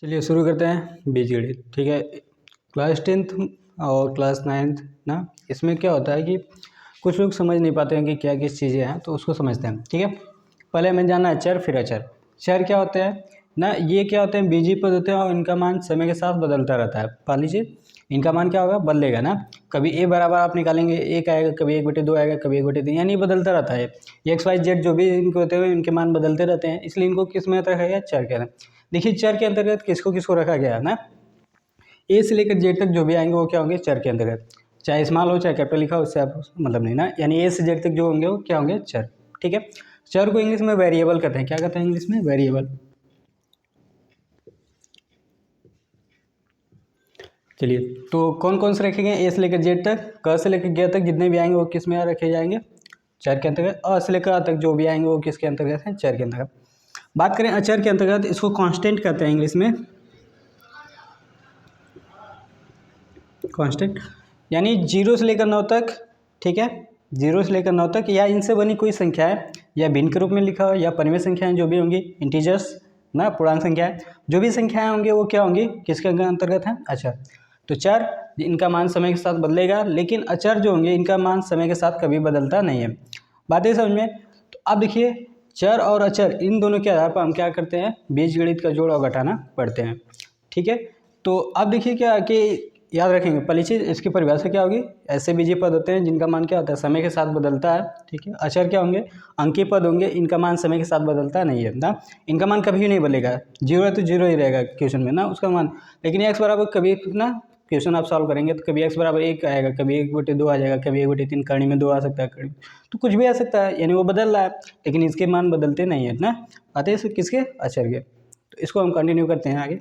चलिए शुरू करते हैं बीजगणित। ठीक है, क्लास 10th और क्लास 9th ना, इसमें क्या होता है कि कुछ लोग समझ नहीं पाते हैं कि क्या किस चीज़ें हैं, तो उसको समझते हैं। ठीक है, पहले हमें जानना है चर फिर अचर। चर क्या होते हैं ना, ये क्या होते हैं, बीजीय पद होते हैं और इनका मान समय के साथ बदलता रहता है। मान लीजिए इनका मान क्या होगा, बदलेगा ना। कभी ए बराबर आप निकालेंगे, एक आएगा, कभी 1/2 आएगा, कभी 1/3, यानी बदलता रहता है। एक्स वाई जेड जो भी इनको होते हुए इनके मान बदलते रहते हैं, इसलिए इनको किस में रखा गया, चर के अंदर। देखिए चर के अंतर्गत किसको किसको रखा गया है ना, ए से लेकर जेड तक जो भी आएंगे वो क्या होंगे, चर के अंतर्गत। चाहे स्मॉल हो चाहे कैपिटल लिखा हो, उससे आप मतलब नहीं ना, यानी ए से जेड तक जो होंगे वो क्या होंगे, चर। ठीक है, चर को इंग्लिश में वेरिएबल कहते हैं। क्या कहते हैं इंग्लिश में, वेरिएबल। चलिए, तो कौन कौन से रखे गए, ए से लेकर जेड तक, क से लेकर ग तक जितने भी आएंगे वो किस में रखे जाएंगे, चर के अंतर्गत। अ से लेकर अ तक जो भी आएंगे वो किसके अंतर्गत है, चर के अंतर्गत। बात करें अचर के अंतर्गत, इसको कांस्टेंट कहते हैं इंग्लिश में, कांस्टेंट। यानी 0 से लेकर 9 तक, ठीक है, 0 से लेकर 9 तक या इनसे बनी कोई संख्या है, या भिन्न के रूप में लिखा हो या परिमेय संख्याएं जो भी होंगी, इंटीजर्स ना, पूर्णांक संख्याएं जो भी संख्याएं होंगी वो क्या होंगी, किसके अंतर्गत है, अचर। तो चर इनका मान समय के साथ बदलेगा, लेकिन अचर जो होंगे इनका मान समय के साथ कभी बदलता नहीं है। बातें समझ में। तो अब देखिए चर और अचर इन दोनों के आधार पर हम क्या करते हैं, बीजगणित का जोड़ और घटाना पढ़ते हैं। ठीक है, तो अब देखिए क्या कि याद रखेंगे पहली चीज़, इसकी परिभाषा क्या होगी, ऐसे बीजीय पद होते हैं जिनका मान क्या होता है, समय के साथ बदलता है। ठीक है, अचर क्या होंगे, अंकीय पद होंगे, इनका मान समय के साथ बदलता नहीं है ना, इनका मान कभी नहीं बदलेगा। 0 है तो 0 ही रहेगा क्वेश्चन में ना उसका मान। लेकिन एक्स बराबर कभी ना, क्वेश्चन आप सॉल्व करेंगे तो कभी एक्स बराबर 1 आएगा, कभी 1/2 आ जाएगा, कभी 1/3, कड़ी में 2 आ सकता है, कड़ी तो कुछ भी आ सकता है, यानी वो बदल रहा है, लेकिन इसके मान बदलते नहीं है ना। आते हैं किसके, अचर के। तो इसको हम कंटिन्यू करते हैं आगे।